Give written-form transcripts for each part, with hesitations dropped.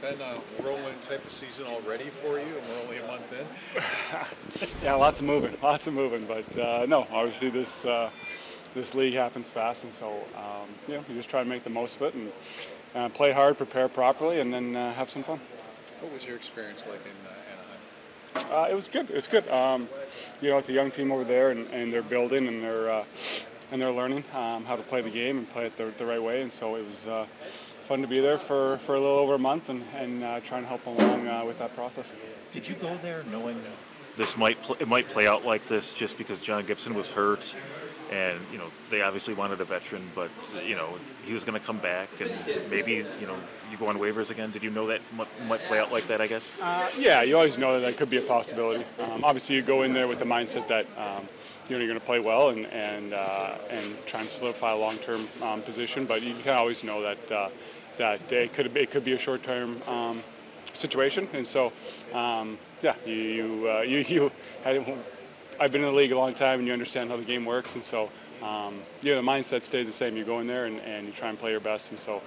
been a whirlwind type of season already for you, and we're only a month in? Yeah, lots of moving. But no, obviously this league happens fast, and so you just try to make the most of it and play hard, prepare properly, and then have some fun. What was your experience like in It was good. It's good. It's a young team over there, and they're building, and they're learning how to play the game and play it the right way. And so it was fun to be there for a little over a month and try and help along with that process. Did you go there knowing this it might play out like this just because John Gibson was hurt? And, they obviously wanted a veteran, but, he was going to come back and maybe, you go on waivers again. Did you know that might play out like that, I guess? Yeah, you always know that could be a possibility. Obviously, you go in there with the mindset that, you're going to play well and try and solidify a long-term position, but you can always know that it could be a short-term situation. And so, I've been in the league a long time, and you understand how the game works, and so the mindset stays the same. You go in there and you try and play your best, and so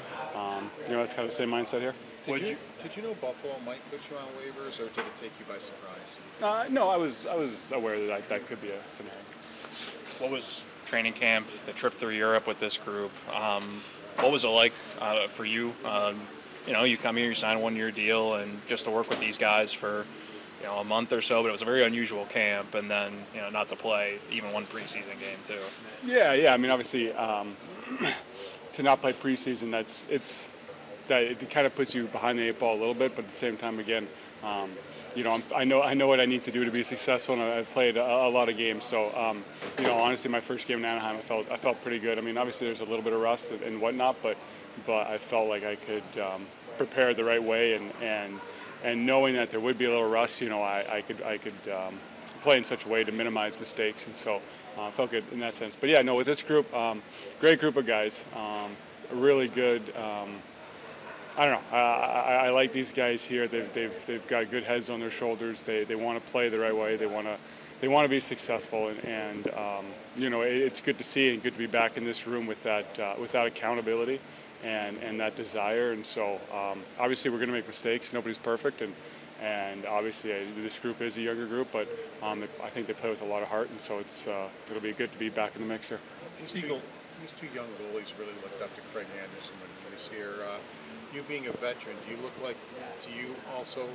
that's kind of the same mindset here. Did you know Buffalo might put you on waivers, or did it take you by surprise? No, I was aware that could be a scenario. What was training camp, the trip through Europe with this group? What was it like for you? You come here, you sign a one-year deal, and just to work with these guys for a month or so, but it was a very unusual camp, and then not to play even one preseason game too. Yeah. I mean, obviously, to not play preseason, it kind of puts you behind the eight ball a little bit, but at the same time, again, I know what I need to do to be successful, and I've played a lot of games. So, honestly, my first game in Anaheim, I felt pretty good. I mean, obviously, there's a little bit of rust and whatnot, but I felt like I could prepare the right way and knowing that there would be a little rust, I could play in such a way to minimize mistakes, and so I felt good in that sense. But yeah, no, with this group, great group of guys, really good. I don't know. I like these guys here. They've got good heads on their shoulders. They want to play the right way. They want to be successful, and it's good to see and good to be back in this room with that accountability and that desire. And so obviously we're going to make mistakes. Nobody's perfect, and obviously this group is a younger group, but I think they play with a lot of heart, and so it'll be good to be back in the mix here. These two young goalies really looked up to Craig Anderson when he was here. You being a veteran, do you also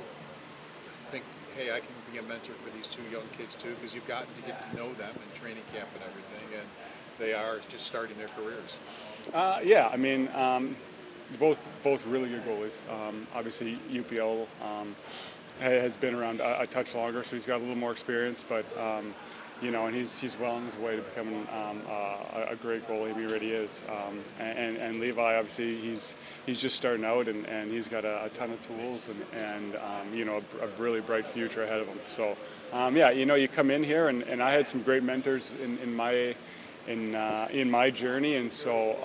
think, hey, I can be a mentor for these two young kids too, because you've gotten to get to know them in training camp and everything, and they are just starting their careers? Yeah, I mean, both really good goalies. Obviously, UPL has been around a touch longer, so he's got a little more experience, but and he's well on his way to becoming a great goalie. He really is. And Levi, obviously, he's just starting out, and he's got a ton of tools and a really bright future ahead of him. So, you come in here, and I had some great mentors in my journey, and so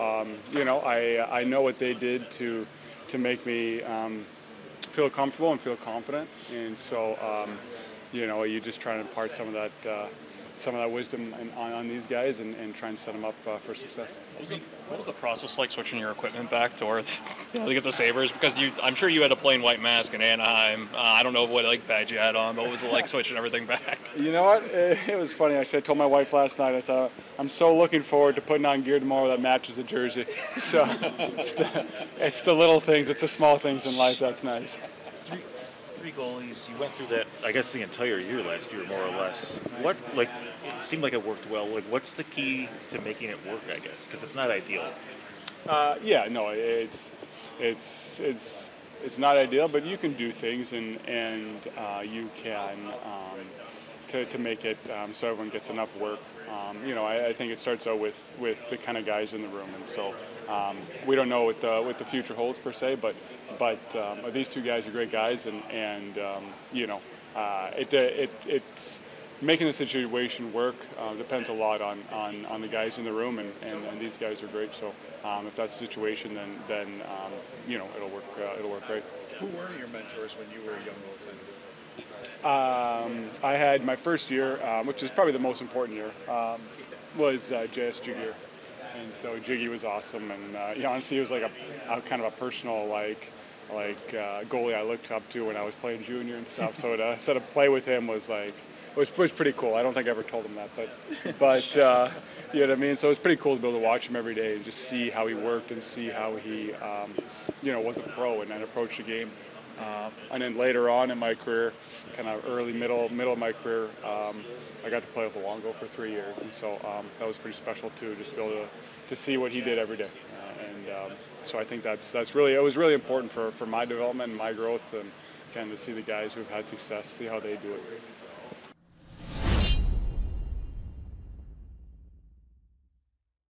I know what they did to make me feel comfortable and feel confident, and so you just try to impart some of that wisdom on these guys and try and set them up for success. What was the process like switching your equipment back to where to get the Sabres? Because I'm sure you had a plain white mask in Anaheim. I don't know what badge you had on, but what was it like switching everything back? You know what? It was funny. Actually, I told my wife last night, I said, I'm so looking forward to putting on gear tomorrow that matches the jersey. So it's the little things, it's the small things in life that's nice. Three goalies. You went through that, I guess, the entire year last year, more or less. It seemed like it worked well. What's the key to making it work, I guess? Because it's not ideal. It's not ideal, but you can do things and you can to make it so everyone gets enough work. I think it starts out with the kind of guys in the room, and so we don't know what the future holds per se, but these two guys are great guys, and it's making the situation work depends a lot on the guys in the room, and these guys are great. So if that's the situation, then it'll work great. Who were your mentors when you were a young goaltender? I had my first year, which is probably the most important year, was J.S. Jiggier. And so Jiggy was awesome, and honestly, he was like a kind of a personal goalie I looked up to when I was playing junior and stuff. So to set up play with him was was pretty cool. I don't think I ever told him that, but you know what I mean. So it was pretty cool to be able to watch him every day and just see how he worked and see how he was a pro and then approached the game. And then later on in my career, kind of middle of my career, I got to play with Luongo for 3 years, and so that was pretty special too, just to be able to see what he did every day. So I think it was really important for my development and my growth, and kind of to see the guys who've had success, see how they do it.